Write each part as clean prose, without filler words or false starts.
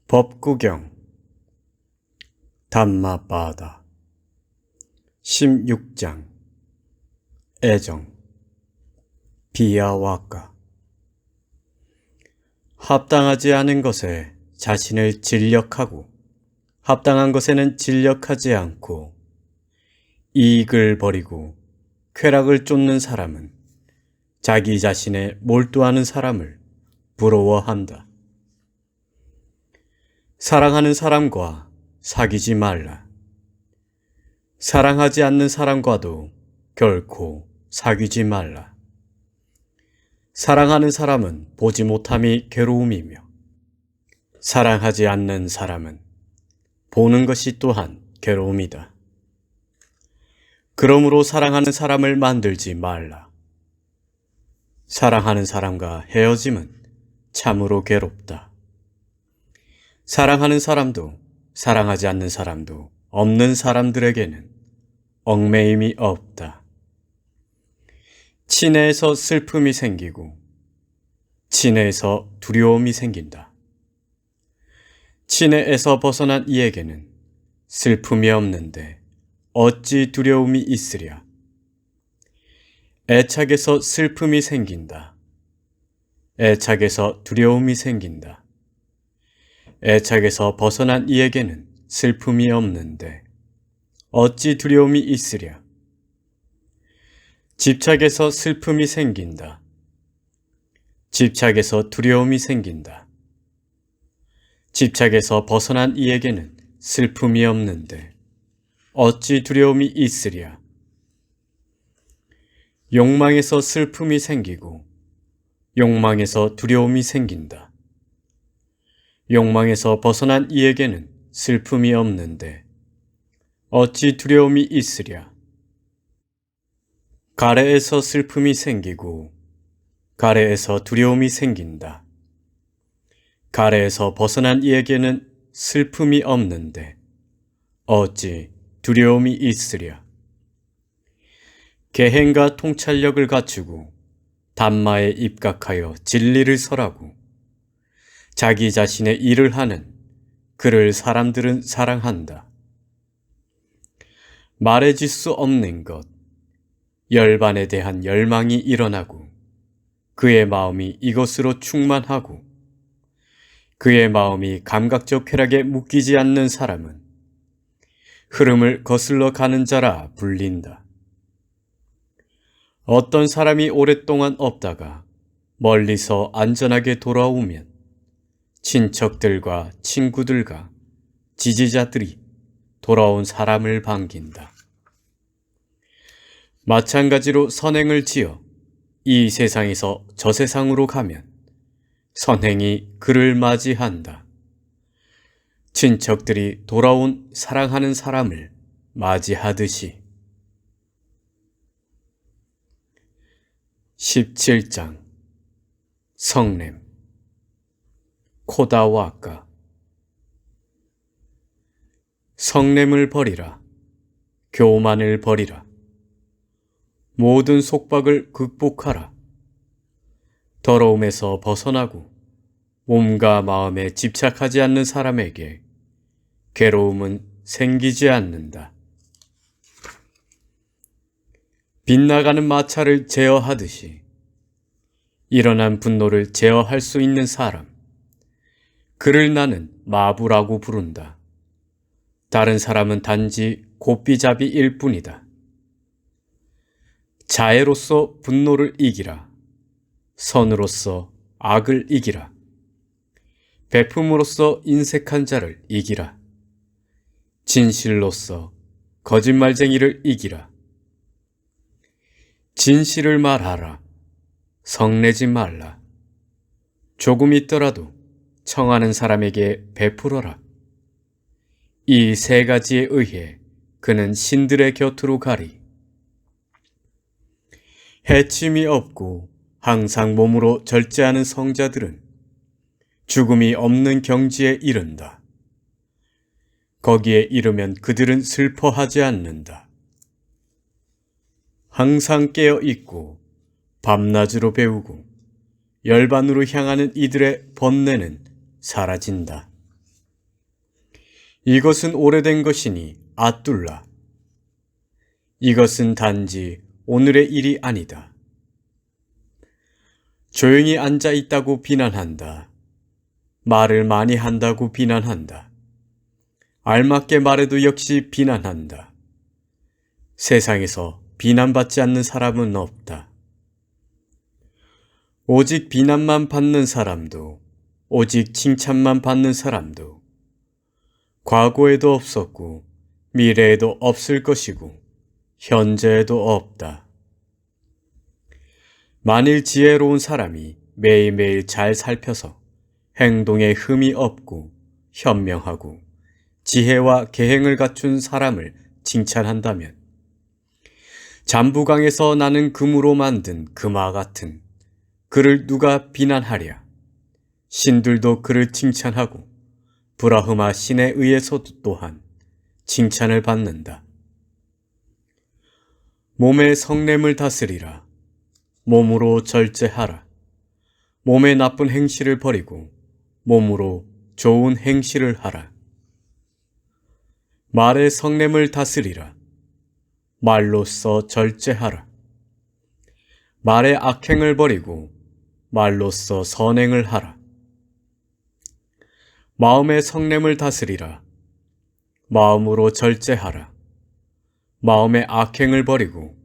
법구경 담마바다 16장 애정 비야와까 합당하지 않은 것에 자신을 진력하고 합당한 것에는 진력하지 않고 이익을 버리고 쾌락을 쫓는 사람은 자기 자신에 몰두하는 사람을 부러워한다. 사랑하는 사람과 사귀지 말라. 사랑하지 않는 사람과도 결코 사귀지 말라. 사랑하는 사람은 보지 못함이 괴로움이며 사랑하지 않는 사람은 보는 것이 또한 괴로움이다. 그러므로 사랑하는 사람을 만들지 말라. 사랑하는 사람과 헤어짐은 참으로 괴롭다. 사랑하는 사람도 사랑하지 않는 사람도 없는 사람들에게는 얽매임이 없다. 친애에서 슬픔이 생기고 친애에서 두려움이 생긴다. 친애에서 벗어난 이에게는 슬픔이 없는데 어찌 두려움이 있으랴. 애착에서 슬픔이 생긴다. 애착에서 두려움이 생긴다. 애착에서 벗어난 이에게는 슬픔이 없는데 어찌 두려움이 있으랴. 집착에서 슬픔이 생긴다. 집착에서 두려움이 생긴다. 집착에서 벗어난 이에게는 슬픔이 없는데 어찌 두려움이 있으랴. 욕망에서 슬픔이 생기고 욕망에서 두려움이 생긴다. 욕망에서 벗어난 이에게는 슬픔이 없는데 어찌 두려움이 있으랴. 가래에서 슬픔이 생기고 가래에서 두려움이 생긴다. 가래에서 벗어난 이에게는 슬픔이 없는데 어찌 두려움이 있으랴. 계행과 통찰력을 갖추고 담마에 입각하여 진리를 설하고 자기 자신의 일을 하는 그를 사람들은 사랑한다. 말해질 수 없는 것, 열반에 대한 열망이 일어나고 그의 마음이 이것으로 충만하고 그의 마음이 감각적 쾌락에 묶이지 않는 사람은 흐름을 거슬러 가는 자라 불린다. 어떤 사람이 오랫동안 없다가 멀리서 안전하게 돌아오면 친척들과 친구들과 지지자들이 돌아온 사람을 반긴다. 마찬가지로 선행을 지어 이 세상에서 저 세상으로 가면 선행이 그를 맞이한다. 친척들이 돌아온 사랑하는 사람을 맞이하듯이. 17장 성냄 코다와까 성냄을 버리라. 교만을 버리라. 모든 속박을 극복하라. 더러움에서 벗어나고 몸과 마음에 집착하지 않는 사람에게 괴로움은 생기지 않는다. 빗나가는 마차를 제어하듯이 일어난 분노를 제어할 수 있는 사람, 그를 나는 마부라고 부른다. 다른 사람은 단지 고삐잡이일 뿐이다. 자애로서 분노를 이기라. 선으로서 악을 이기라. 베품으로써 인색한 자를 이기라. 진실로서 거짓말쟁이를 이기라. 진실을 말하라. 성내지 말라. 조금 있더라도 청하는 사람에게 베풀어라. 이 세 가지에 의해 그는 신들의 곁으로 가리. 해침이 없고 항상 몸으로 절제하는 성자들은 죽음이 없는 경지에 이른다. 거기에 이르면 그들은 슬퍼하지 않는다. 항상 깨어 있고 밤낮으로 배우고 열반으로 향하는 이들의 번뇌는 사라진다. 이것은 오래된 것이니 아둘라. 이것은 단지 오늘의 일이 아니다. 조용히 앉아 있다고 비난한다. 말을 많이 한다고 비난한다. 알맞게 말해도 역시 비난한다. 세상에서 비난받지 않는 사람은 없다. 오직 비난만 받는 사람도, 오직 칭찬만 받는 사람도 과거에도 없었고 미래에도 없을 것이고 현재에도 없다. 만일 지혜로운 사람이 매일매일 잘 살펴서 행동에 흠이 없고 현명하고 지혜와 계행을 갖춘 사람을 칭찬한다면 잠부강에서 나는 금으로 만든 금화 같은 그를 누가 비난하랴. 신들도 그를 칭찬하고 브라흐마 신에 의해서도 또한 칭찬을 받는다. 몸의 성냄을 다스리라. 몸으로 절제하라. 몸의 나쁜 행실을 버리고 몸으로 좋은 행실을 하라. 말의 성냄을 다스리라. 말로써 절제하라. 말의 악행을 버리고 말로써 선행을 하라. 마음의 성냄을 다스리라. 마음으로 절제하라. 마음의 악행을 버리고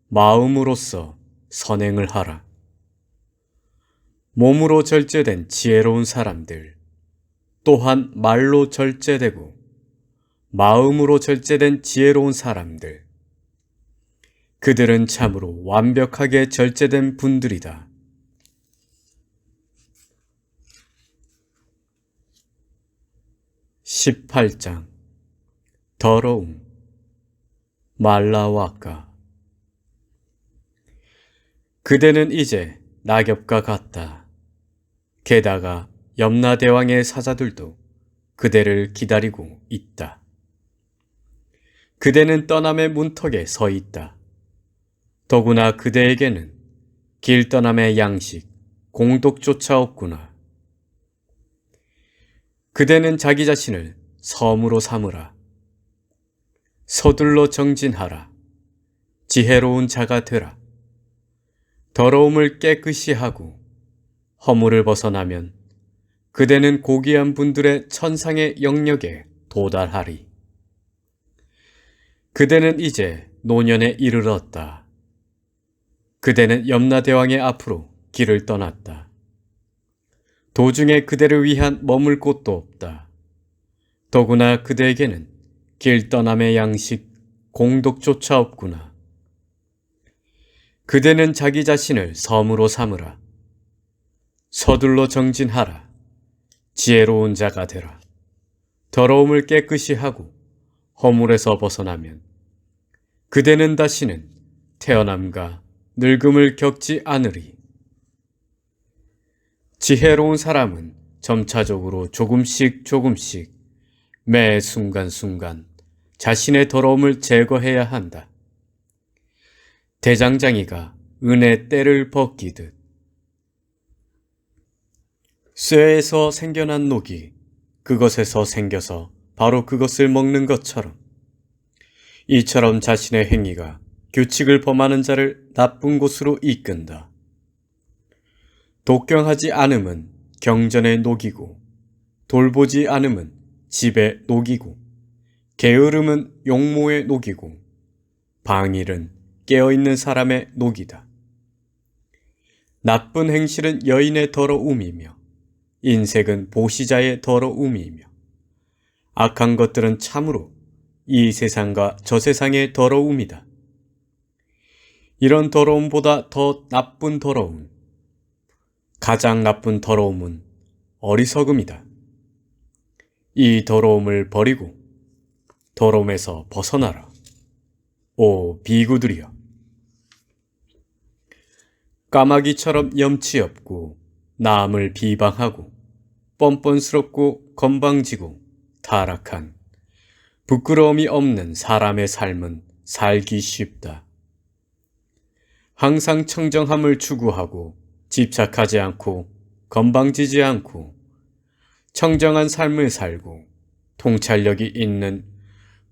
마음으로써 선행을 하라. 몸으로 절제된 지혜로운 사람들, 또한 말로 절제되고 마음으로 절제된 지혜로운 사람들, 그들은 참으로 완벽하게 절제된 분들이다. 18장 더러움 말라와까. 그대는 이제 낙엽과 같다. 게다가 염라대왕의 사자들도 그대를 기다리고 있다. 그대는 떠남의 문턱에 서 있다. 더구나 그대에게는 길 떠남의 양식, 공덕조차 없구나. 그대는 자기 자신을 섬으로 삼으라. 서둘러 정진하라. 지혜로운 자가 되라. 더러움을 깨끗이 하고 허물을 벗어나면 그대는 고귀한 분들의 천상의 영역에 도달하리. 그대는 이제 노년에 이르렀다. 그대는 염라대왕의 앞으로 길을 떠났다. 도중에 그대를 위한 머물 곳도 없다. 더구나 그대에게는 길 떠남의 양식, 공덕조차 없구나. 그대는 자기 자신을 섬으로 삼으라. 서둘러 정진하라. 지혜로운 자가 되라. 더러움을 깨끗이 하고 허물에서 벗어나면 그대는 다시는 태어남과 늙음을 겪지 않으리. 지혜로운 사람은 점차적으로 조금씩 매 순간순간 자신의 더러움을 제거해야 한다. 대장장이가 은의 때를 벗기듯 쇠에서 생겨난 녹이 그것에서 생겨서 바로 그것을 먹는 것처럼, 이처럼 자신의 행위가 규칙을 범하는 자를 나쁜 곳으로 이끈다. 독경하지 않음은 경전의 녹이고, 돌보지 않음은 집의 녹이고, 게으름은 용모의 녹이고, 방일은 깨어있는 사람의 녹이다. 나쁜 행실은 여인의 더러움이며 인색은 보시자의 더러움이며 악한 것들은 참으로 이 세상과 저 세상의 더러움이다. 이런 더러움보다 더 나쁜 더러움, 가장 나쁜 더러움은 어리석음이다. 이 더러움을 버리고 더러움에서 벗어나라. 오 비구들이여. 까마귀처럼 염치 없고 남을 비방하고 뻔뻔스럽고 건방지고 타락한 부끄러움이 없는 사람의 삶은 살기 쉽다. 항상 청정함을 추구하고 집착하지 않고 건방지지 않고 청정한 삶을 살고 통찰력이 있는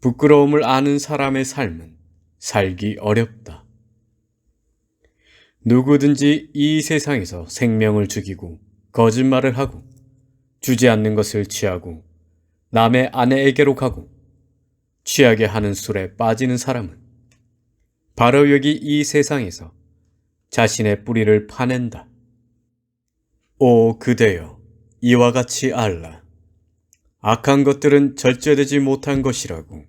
부끄러움을 아는 사람의 삶은 살기 어렵다. 누구든지 이 세상에서 생명을 죽이고 거짓말을 하고 주지 않는 것을 취하고 남의 아내에게로 가고 취하게 하는 술에 빠지는 사람은 바로 여기 이 세상에서 자신의 뿌리를 파낸다. 오 그대여, 이와 같이 알라. 악한 것들은 절제되지 못한 것이라고.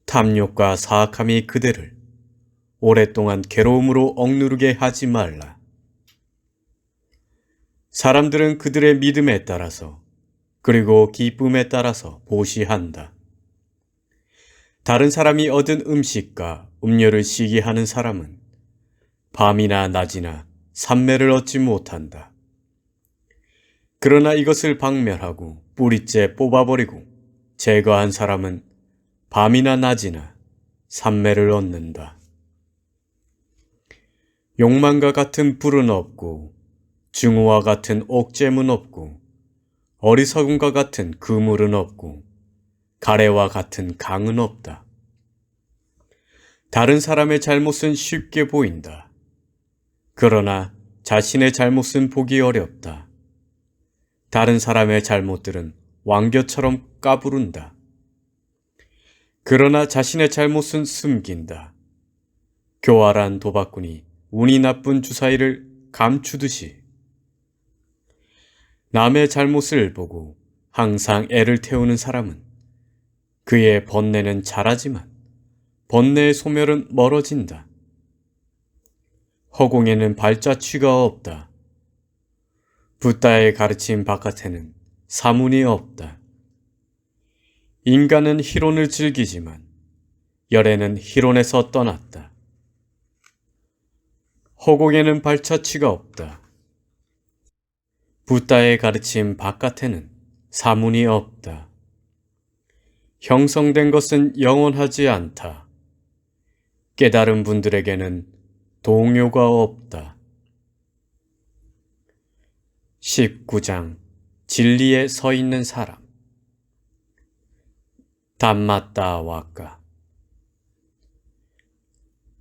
탐욕과 사악함이 그대를 오랫동안 괴로움으로 억누르게 하지 말라. 사람들은 그들의 믿음에 따라서 그리고 기쁨에 따라서 보시한다. 다른 사람이 얻은 음식과 음료를 시기하는 사람은 밤이나 낮이나 산매를 얻지 못한다. 그러나 이것을 박멸하고 뿌리째 뽑아버리고 제거한 사람은 밤이나 낮이나 산매를 얻는다. 욕망과 같은 불은 없고 증오와 같은 옥잼은 없고 어리석음과 같은 그물은 없고 가래와 같은 강은 없다. 다른 사람의 잘못은 쉽게 보인다. 그러나 자신의 잘못은 보기 어렵다. 다른 사람의 잘못들은 왕겨처럼 까부른다. 그러나 자신의 잘못은 숨긴다. 교활한 도박꾼이 운이 나쁜 주사위를 감추듯이 남의 잘못을 보고 항상 애를 태우는 사람은 그의 번뇌는 자라지만 번뇌의 소멸은 멀어진다. 허공에는 발자취가 없다. 붓다의 가르침 바깥에는 사문이 없다. 인간은 희론을 즐기지만 열애는 희론에서 떠났다. 허공에는 발자취가 없다. 붓다의 가르침 바깥에는 사문이 없다. 형성된 것은 영원하지 않다. 깨달은 분들에게는 동요가 없다. 19장 진리에 서 있는 사람. 담마따 와까.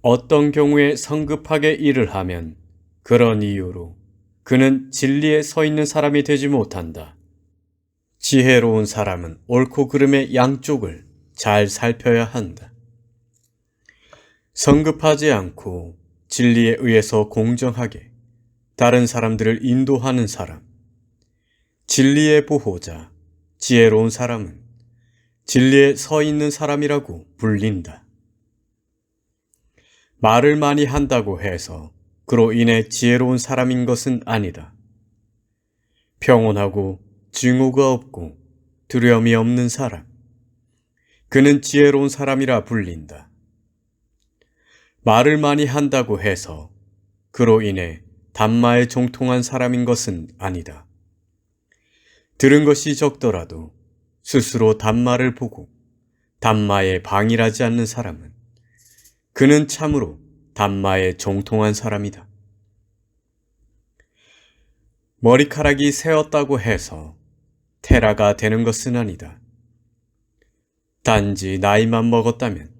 어떤 경우에 성급하게 일을 하면 그런 이유로 그는 진리에 서 있는 사람이 되지 못한다. 지혜로운 사람은 옳고 그름의 양쪽을 잘 살펴야 한다. 성급하지 않고 진리에 의해서 공정하게 다른 사람들을 인도하는 사람, 진리의 보호자, 지혜로운 사람은 진리에 서 있는 사람이라고 불린다. 말을 많이 한다고 해서 그로 인해 지혜로운 사람인 것은 아니다. 평온하고 증오가 없고 두려움이 없는 사람, 그는 지혜로운 사람이라 불린다. 말을 많이 한다고 해서 그로 인해 담마에 종통한 사람인 것은 아니다. 들은 것이 적더라도 스스로 담마를 보고 담마에 방일하지 않는 사람은 그는 참으로 담마에 종통한 사람이다. 머리카락이 새었다고 해서 테라가 되는 것은 아니다. 단지 나이만 먹었다면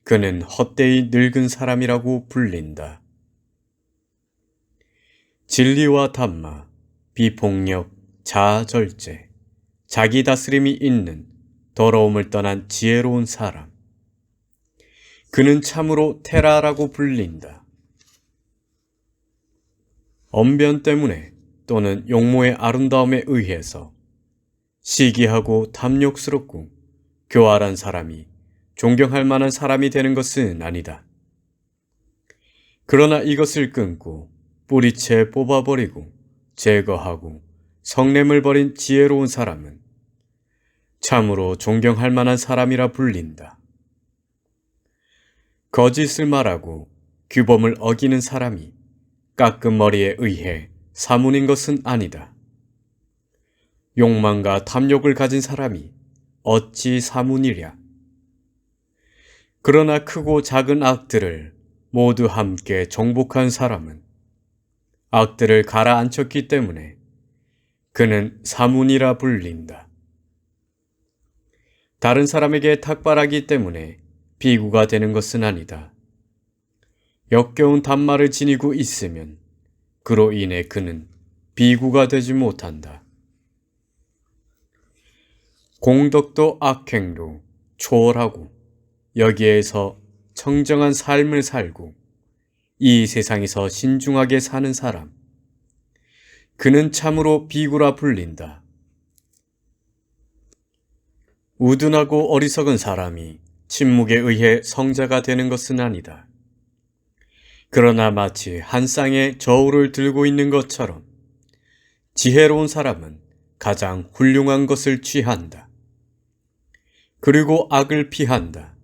그는 헛되이 늙은 사람이라고 불린다. 진리와 담마, 비폭력, 자아절제, 자기 다스림이 있는 더러움을 떠난 지혜로운 사람. 그는 참으로 테라라고 불린다. 언변 때문에 또는 용모의 아름다움에 의해서 시기하고 탐욕스럽고 교활한 사람이 존경할 만한 사람이 되는 것은 아니다. 그러나 이것을 끊고 뿌리채 뽑아버리고 제거하고 성냄을 버린 지혜로운 사람은 참으로 존경할 만한 사람이라 불린다. 거짓을 말하고 규범을 어기는 사람이 깎은 머리에 의해 사문인 것은 아니다. 욕망과 탐욕을 가진 사람이 어찌 사문이랴. 그러나 크고 작은 악들을 모두 함께 정복한 사람은 악들을 가라앉혔기 때문에 그는 사문이라 불린다. 다른 사람에게 탁발하기 때문에 비구가 되는 것은 아니다. 역겨운 단말을 지니고 있으면 그로 인해 그는 비구가 되지 못한다. 공덕도 악행도 초월하고 여기에서 청정한 삶을 살고 이 세상에서 신중하게 사는 사람, 그는 참으로 비구라 불린다. 우둔하고 어리석은 사람이 침묵에 의해 성자가 되는 것은 아니다. 그러나 마치 한 쌍의 저울을 들고 있는 것처럼 지혜로운 사람은 가장 훌륭한 것을 취한다. 그리고 악을 피한다.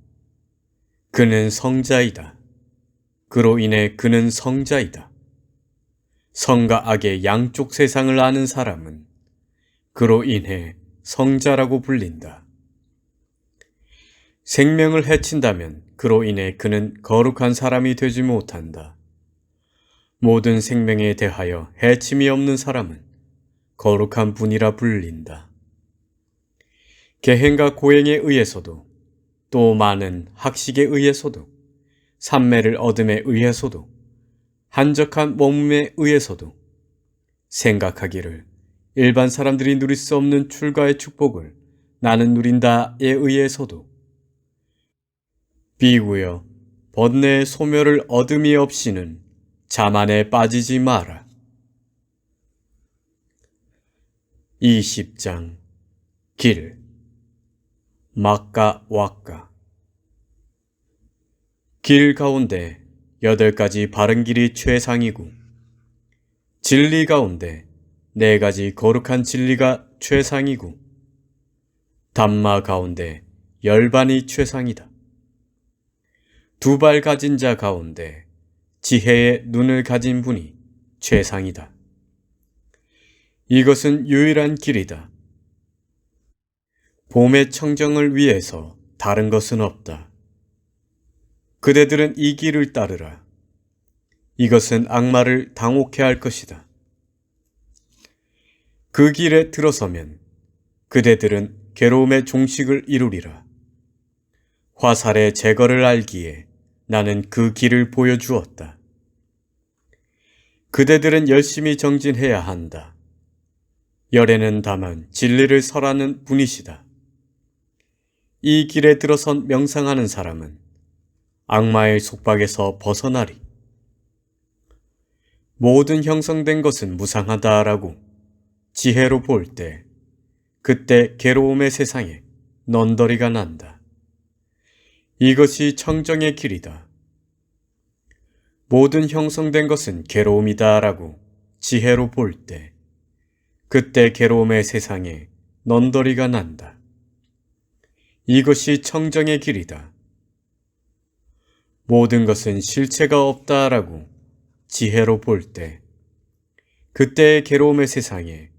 그는 성자이다. 그로 인해 그는 성자이다. 성과 악의 양쪽 세상을 아는 사람은 그로 인해 성자라고 불린다. 생명을 해친다면 그로 인해 그는 거룩한 사람이 되지 못한다. 모든 생명에 대하여 해침이 없는 사람은 거룩한 분이라 불린다. 계행과 고행에 의해서도 또 많은 학식에 의해서도 삼매를 얻음에 의해서도 한적한 몸에 의해서도 생각하기를 일반 사람들이 누릴 수 없는 출가의 축복을 나는 누린다에 의해서도 비구여 번뇌의 소멸을 얻음이 없이는 자만에 빠지지 마라. 20장 길 막가 왁가 길 가운데 8가지 바른 길이 최상이고 진리 가운데 4가지 거룩한 진리가 최상이고 담마 가운데 열반이 최상이다. 2발 가진 자 가운데 지혜의 눈을 가진 분이 최상이다. 이것은 유일한 길이다. 봄의 청정을 위해서 다른 것은 없다. 그대들은 이 길을 따르라. 이것은 악마를 당혹해 할 것이다. 그 길에 들어서면 그대들은 괴로움의 종식을 이루리라. 화살의 제거를 알기에 나는 그 길을 보여주었다. 그대들은 열심히 정진해야 한다. 열에는 다만 진리를 설하는 분이시다. 이 길에 들어선 명상하는 사람은 악마의 속박에서 벗어나리. 모든 형성된 것은 무상하다라고 지혜로 볼 때 그때 괴로움의 세상에 넌더리가 난다. 이것이 청정의 길이다. 모든 형성된 것은 괴로움이다라고 지혜로 볼 때 그때 괴로움의 세상에 넌더리가 난다. 이것이 청정의 길이다. 모든 것은 실체가 없다라고 지혜로 볼 때 그때의 괴로움의 세상에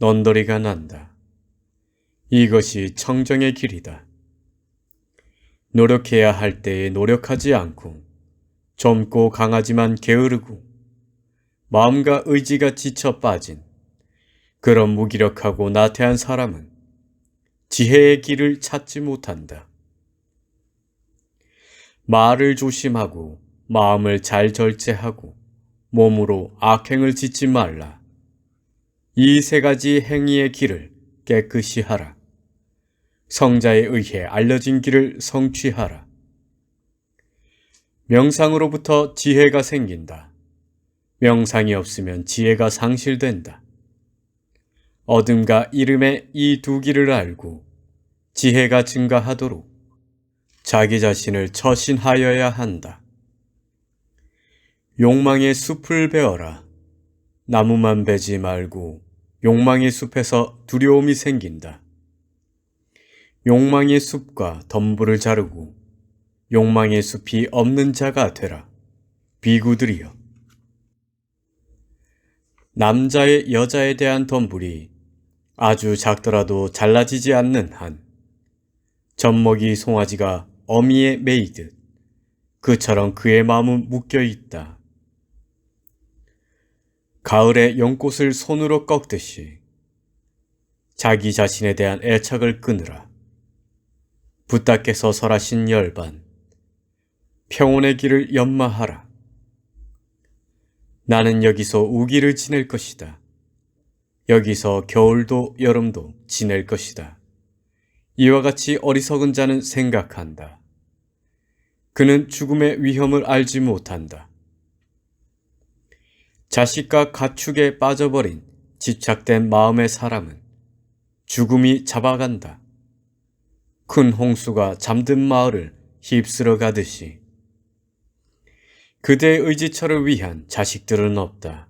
넌더리가 난다. 이것이 청정의 길이다. 노력해야 할 때에 노력하지 않고 젊고 강하지만 게으르고 마음과 의지가 지쳐 빠진 그런 무기력하고 나태한 사람은 지혜의 길을 찾지 못한다. 말을 조심하고 마음을 잘 절제하고 몸으로 악행을 짓지 말라. 이 3가지 행위의 길을 깨끗이 하라. 성자에 의해 알려진 길을 성취하라. 명상으로부터 지혜가 생긴다. 명상이 없으면 지혜가 상실된다. 어둠과 이름의 이 2 길을 알고 지혜가 증가하도록 자기 자신을 처신하여야 한다. 욕망의 숲을 베어라. 나무만 베지 말고 욕망의 숲에서 두려움이 생긴다. 욕망의 숲과 덤불을 자르고 욕망의 숲이 없는 자가 되라. 비구들이여. 남자의 여자에 대한 덤불이 아주 작더라도 잘라지지 않는 한 젖먹이 송아지가 어미에 매이듯 그처럼 그의 마음은 묶여 있다. 가을에 연꽃을 손으로 꺾듯이 자기 자신에 대한 애착을 끊으라. 붓다께서 설하신 열반, 평온의 길을 연마하라. 나는 여기서 우기를 지낼 것이다. 여기서 겨울도 여름도 지낼 것이다. 이와 같이 어리석은 자는 생각한다. 그는 죽음의 위험을 알지 못한다. 자식과 가축에 빠져버린 집착된 마음의 사람은 죽음이 잡아간다. 큰 홍수가 잠든 마을을 휩쓸어 가듯이 그대의 의지처를 위한 자식들은 없다.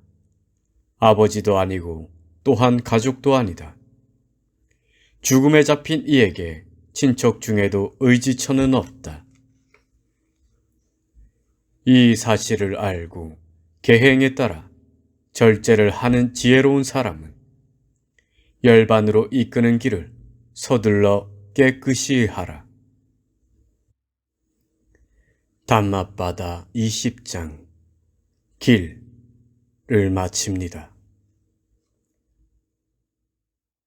아버지도 아니고 또한 가족도 아니다. 죽음에 잡힌 이에게 친척 중에도 의지처는 없다. 이 사실을 알고 계행에 따라 절제를 하는 지혜로운 사람은 열반으로 이끄는 길을 서둘러 깨끗이 하라. 담맛바다 20장 길을 마칩니다.